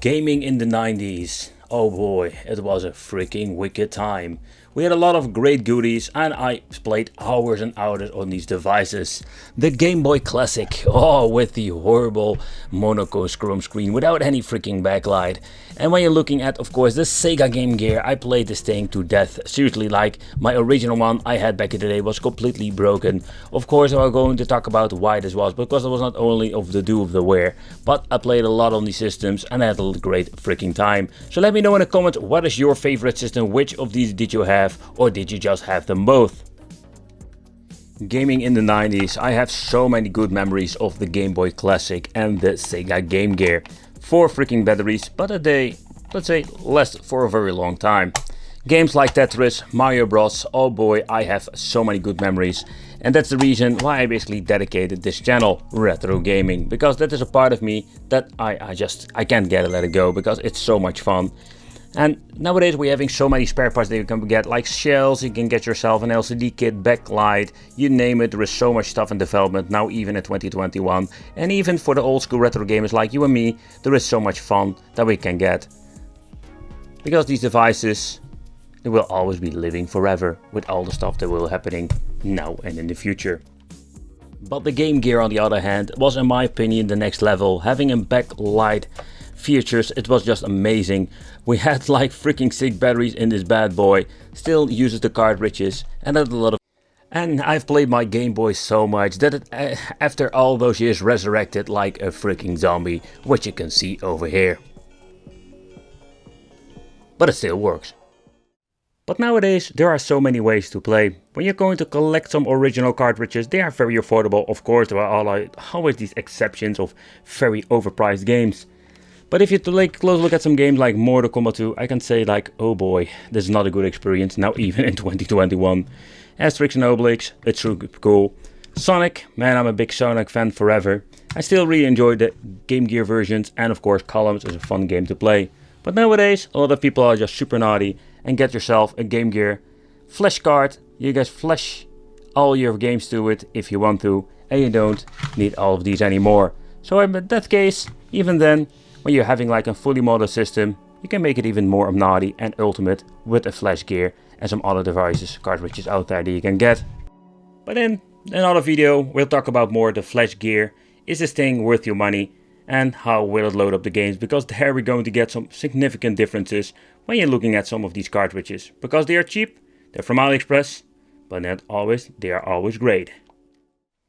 Gaming in the 90s. Oh boy, it was a freaking wicked time. We had a lot of great goodies and I played hours and hours on these devices. The Game Boy Classic, oh, with the horrible monochrome screen without any freaking backlight. And when you're looking at, of course, the Sega Game Gear, I played this thing to death. Seriously, like my original one I had back in the day was completely broken. Of course, I'm going to talk about why this was, because it was not only of the do of the wear, but I played a lot on these systems and I had a great freaking time. So let me know in the comments, what is your favorite system? Which of these did you have? Or did you just have them both? Gaming in the 90s, I have so many good memories of the Game Boy Classic and the Sega Game Gear. 4 freaking batteries, but they, let's say, last for a very long time. Games like Tetris, Mario Bros, oh boy, I have so many good memories. And that's the reason why I basically dedicated this channel, Retro Gaming. Because that is a part of me that I can't let it go, because it's so much fun. And nowadays we're having so many spare parts that you can get, like shells, you can get yourself an LCD kit, backlight, you name it. There is so much stuff in development now, even in 2021. And even for the old school retro gamers like you and me, there is so much fun that we can get. Because these devices, they will always be living forever with all the stuff that will happening now and in the future. But the Game Gear, on the other hand, was in my opinion the next level. Having a backlight features, it was just amazing. We had like freaking 6 batteries in this bad boy, still uses the cartridges, and had a lot of. And I've played my Game Boy so much that it, after all those years, resurrected like a freaking zombie, which you can see over here. But it still works. But nowadays there are so many ways to play. When you're going to collect some original cartridges, they are very affordable. Of course, there are always these exceptions of very overpriced games. But if you take a close look at some games like Mortal Kombat 2, I can say like, oh boy, this is not a good experience now, even in 2021. Asterix and Obelix, it's super cool. Sonic, man, I'm a big Sonic fan forever. I still really enjoy the Game Gear versions, and of course Columns is a fun game to play. But nowadays, a lot of people are just super naughty and get yourself a Game Gear flash card. You guys flash all your games to it if you want to, and you don't need all of these anymore. So in that case, even then, when you're having like a fully modded system, you can make it even more naughty and ultimate with a flash gear and some other devices, cartridges out there that you can get. But in another video, we'll talk about more the flash gear. Is this thing worth your money? And how will it load up the games? Because there we're going to get some significant differences when you're looking at some of these cartridges. Because they are cheap, they're from AliExpress, but not always, they are always great.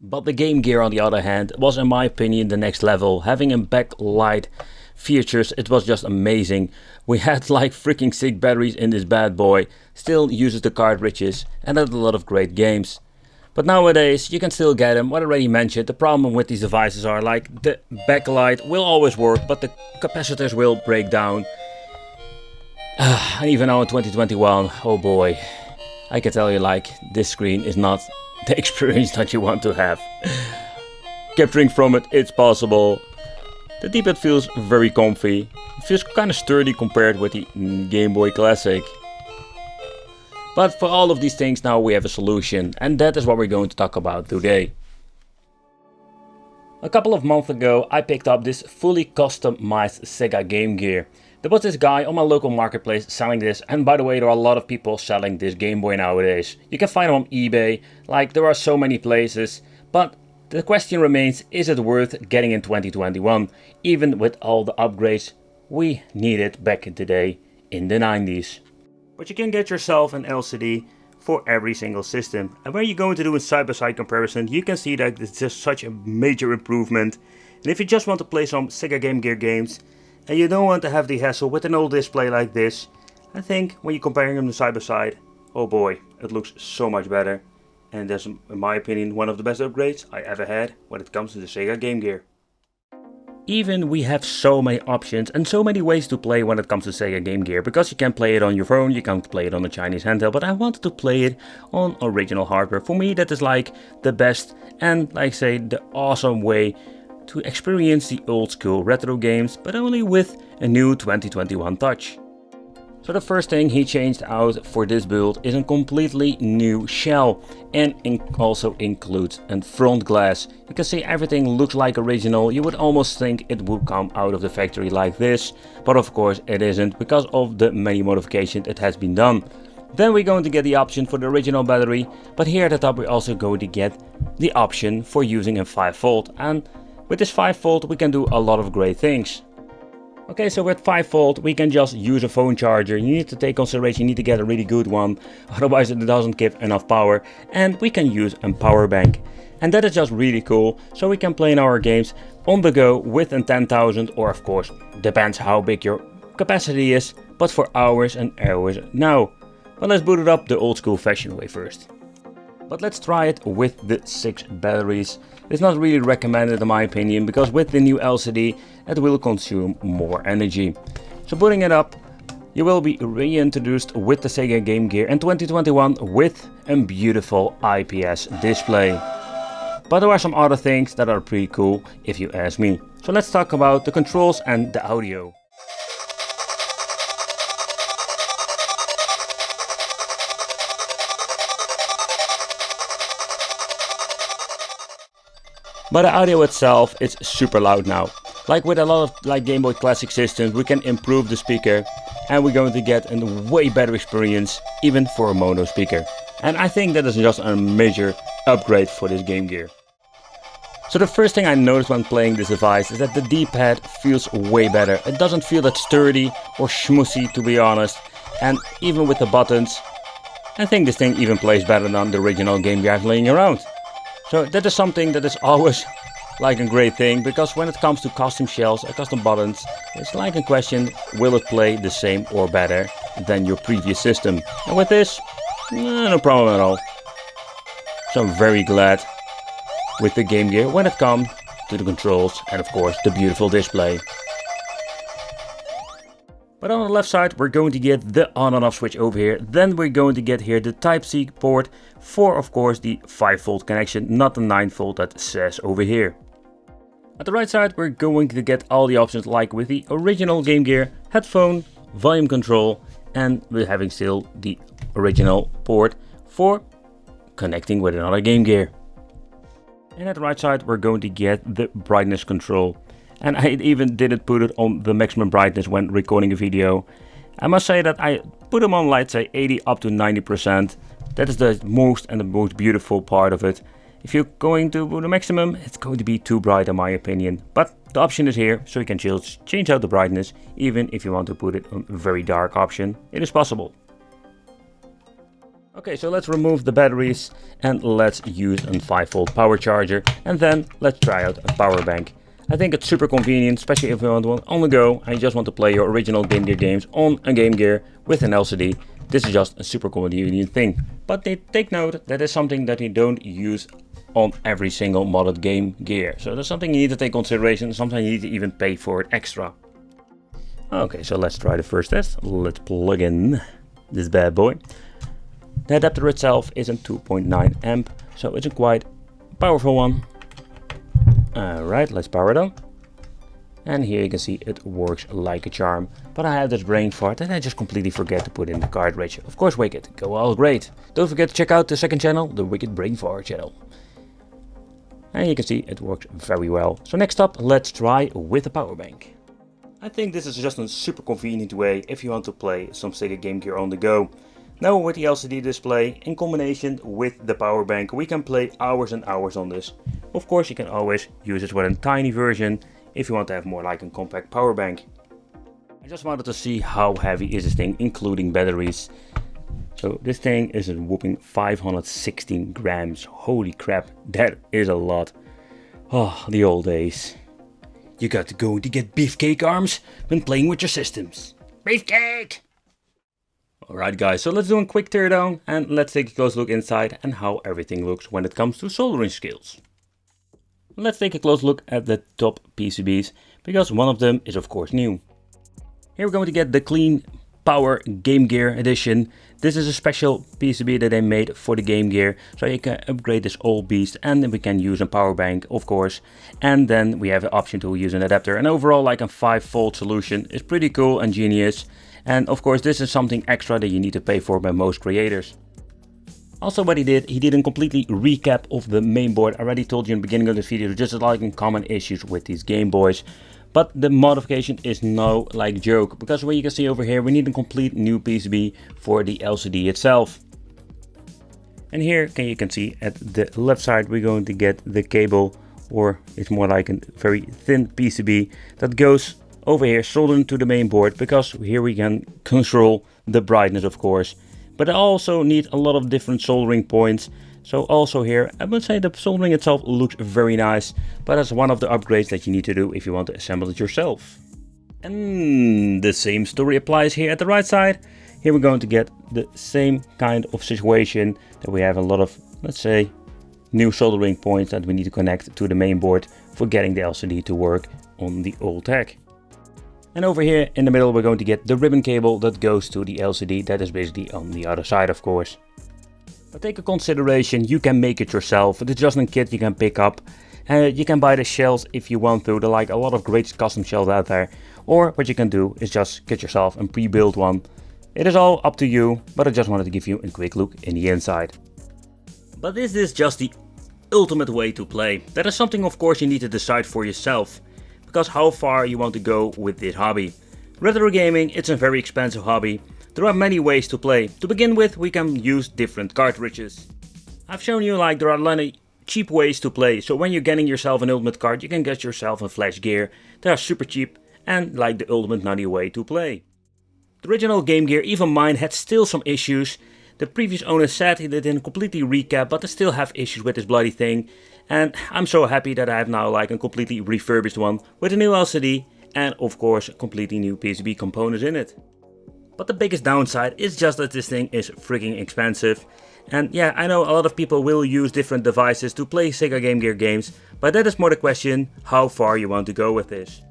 But the Game Gear, on the other hand, was in my opinion the next level. Having a backlight features, it was just amazing. We had like freaking 6 batteries in this bad boy, still uses the cartridges, and had a lot of great games. But nowadays you can still get them. What I already mentioned, the problem with these devices are like the backlight will always work, but the capacitors will break down. And even now in 2021, oh boy, I can tell you like this screen is not the experience that you want to have. Capturing from it, it's possible. The D-pad feels very comfy. It feels kind of sturdy compared with the Game Boy Classic. But for all of these things now we have a solution, and that is what we're going to talk about today. A couple of months ago I picked up this fully customized Sega Game Gear. There was this guy on my local marketplace selling this, and by the way, there are a lot of people selling this Game Boy nowadays. You can find them on eBay, like there are so many places, but the question remains, is it worth getting in 2021, even with all the upgrades we needed back in the day in the 90s. But you can get yourself an LCD for every single system, and when you're going to do a side-by-side comparison, you can see that it's just such a major improvement. And if you just want to play some Sega Game Gear games, and you don't want to have the hassle with an old display like this, I think when you're comparing them side by side, oh boy, it looks so much better. And that's, in my opinion, one of the best upgrades I ever had when it comes to the Sega Game Gear. Even we have so many options and so many ways to play when it comes to Sega Game Gear, because you can play it on your phone, you can play it on a Chinese handheld, but I wanted to play it on original hardware. For me that is like the best and, like I say, the awesome way to experience the old school retro games, but only with a new 2021 touch. So the first thing he changed out for this build is a completely new shell, and also includes a front glass. You can see everything looks like original. You would almost think it would come out of the factory like this, but of course it isn't because of the many modifications it has been done. Then we're going to get the option for the original battery, but here at the top we're also going to get the option for using a 5V, and with this 5V we can do a lot of great things. Okay, so with 5V we can just use a phone charger. You need to take consideration, you need to get a really good one, otherwise it doesn't give enough power. And we can use a power bank. And that is just really cool, so we can play in our games on the go with a 10,000, or of course, depends how big your capacity is, but for hours and hours now. But let's boot it up the old school fashion way first. But let's try it with the 6 batteries. It's not really recommended in my opinion, because with the new LCD it will consume more energy. So booting it up, you will be reintroduced with the Sega Game Gear in 2021 with a beautiful IPS display. But there are some other things that are pretty cool if you ask me. So let's talk about the controls and the audio. But the audio itself is super loud now. Like with a lot of Game Boy Classic systems, we can improve the speaker and we're going to get a way better experience even for a mono speaker. And I think that is just a major upgrade for this Game Gear. So the first thing I noticed when playing this device is that the D-pad feels way better. It doesn't feel that sturdy or schmoosy, to be honest. And even with the buttons, I think this thing even plays better than the original Game Gear laying around. So that is something that is always like a great thing, because when it comes to custom shells and custom buttons, it's like a question, will it play the same or better than your previous system? And with this, no problem at all. So I'm very glad with the Game Gear when it comes to the controls and of course the beautiful display. But on the left side we're going to get the on and off switch over here. Then we're going to get here the Type-C port for of course the 5V connection, not the 9V that says over here. At the right side we're going to get all the options like with the original Game Gear, headphone, volume control, and we're having still the original port for connecting with another Game Gear. And at the right side we're going to get the brightness control. And I even didn't put it on the maximum brightness when recording a video. I must say that I put them on, let's say 80 up to 90%. That is the most beautiful part of it. If you're going to put the maximum, it's going to be too bright in my opinion. But the option is here, so you can change out the brightness. Even if you want to put it on a very dark option, it is possible. Okay, so let's remove the batteries and let's use a 5V power charger. And then let's try out a power bank. I think it's super convenient, especially if you want one on the go and you just want to play your original Game Gear games on a Game Gear with an LCD. This is just a super convenient thing. But take note that is something that you don't use on every single modded Game Gear. So that's something you need to take consideration. Sometimes you need to even pay for it extra. Okay, so let's try the first test. Let's plug in this bad boy. The adapter itself is a 2.9 amp, so it's a quite powerful one. Alright, let's power it on. And here you can see it works like a charm. But I have this brain fart and I just completely forget to put in the cartridge. Of course, Wicked, go all great. Don't forget to check out the second channel, the Wicked Brain Fart channel. And you can see it works very well. So next up, let's try with a power bank. I think this is just a super convenient way if you want to play some Sega Game Gear on the go. Now with the LCD display in combination with the power bank, we can play hours and hours on this. Of course, you can always use it with a tiny version if you want to have more like a compact power bank. I just wanted to see how heavy is this thing, including batteries. So this thing is a whopping 516 grams. Holy crap, that is a lot. Oh, the old days. You got to go to get beefcake arms when playing with your systems. Beefcake! Alright guys, so let's do a quick teardown and let's take a close look inside and how everything looks when it comes to soldering skills. Let's take a close look at the top PCBs, because one of them is of course new. Here we're going to get the Clean Power Game Gear Edition. This is a special PCB that they made for the Game Gear, so you can upgrade this old beast and then we can use a power bank of course. And then we have the option to use an adapter, and overall like a 5V solution is pretty cool and genius. And of course this is something extra that you need to pay for by most creators. Also what he did a completely recap of the mainboard. I already told you in the beginning of the video, just like common issues with these Game Boys. But the modification is no like joke, because what you can see over here, we need a complete new PCB for the LCD itself. And here you can see at the left side we're going to get the cable, or it's more like a very thin PCB that goes over here soldered to the main board, because here we can control the brightness of course. But I also need a lot of different soldering points. So also here I would say the soldering itself looks very nice, but that's one of the upgrades that you need to do if you want to assemble it yourself. And the same story applies here at the right side. Here we're going to get the same kind of situation, that we have a lot of, let's say, new soldering points that we need to connect to the main board for getting the LCD to work on the old tech. And over here in the middle we're going to get the ribbon cable that goes to the LCD, that is basically on the other side of course. But take a consideration, you can make it yourself. It's just a kit you can pick up. You can buy the shells if you want to, there are like a lot of great custom shells out there. Or what you can do is just get yourself and pre-build one. It is all up to you, but I just wanted to give you a quick look in the inside. But is this just the ultimate way to play? That is something of course you need to decide for yourself, because how far you want to go with this hobby. Retro gaming, it's a very expensive hobby. There are many ways to play. To begin with, we can use different cartridges. I've shown you like there are a lot of cheap ways to play, so when you're getting yourself an ultimate card, you can get yourself a flash gear. They are super cheap and like the ultimate nutty way to play. The original Game Gear, even mine, had still some issues. The previous owner said he didn't completely recap, but they still have issues with this bloody thing. And I'm so happy that I have now like a completely refurbished one with a new LCD and of course completely new PCB components in it. But the biggest downside is just that this thing is freaking expensive. And yeah, I know a lot of people will use different devices to play Sega Game Gear games, but that is more the question how far you want to go with this.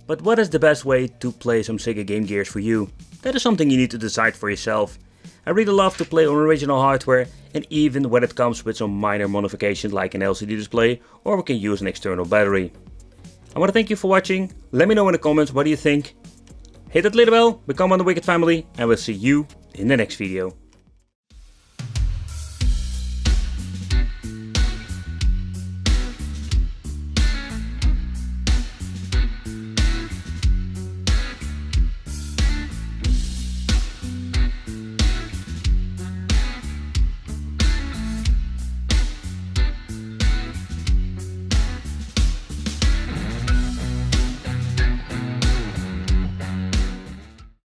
But what is the best way to play some Sega Game Gears for you? That is something you need to decide for yourself. I really love to play on original hardware, and even when it comes with some minor modifications like an LCD display, or we can use an external battery. I want to thank you for watching. Let me know in the comments what do you think. Hit that little bell, become one of the Wicked family, and we'll see you in the next video.